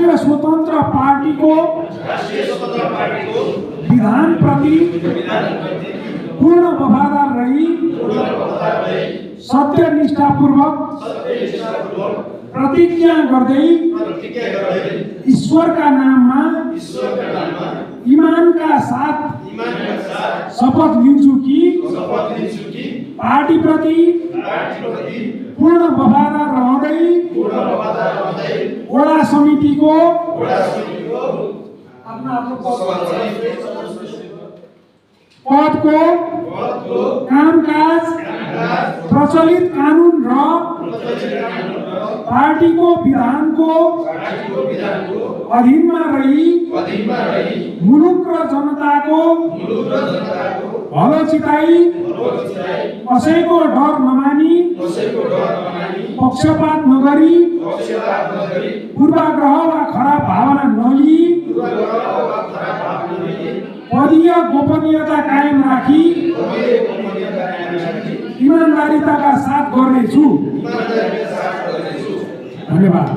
राष्ट्रिय स्वतन्त्र पार्टीको विधान प्रति पूर्ण वफादार रही सत्यनिष्ठापूर्वक प्रतिज्ञा गर्दै ईश्वरका नाममा ईमानका साथ शपथ लिन्छु कि पार्टीप्रति पूर्ण वफादार रहँदै वडा समितिको पदको कामकाज प्रचलित कानुन र पार्टीको विधानको अधीनमा रही मुलुक र जनताको भलो चिताई कसैको डर नमानी पक्षपात नगरी पूर्वाग्रह वा खराब भावना नलिई पदीय गोपनीयता कायम राखी ईमानदारीताका साथ गर्नेछु। धन्यवाद।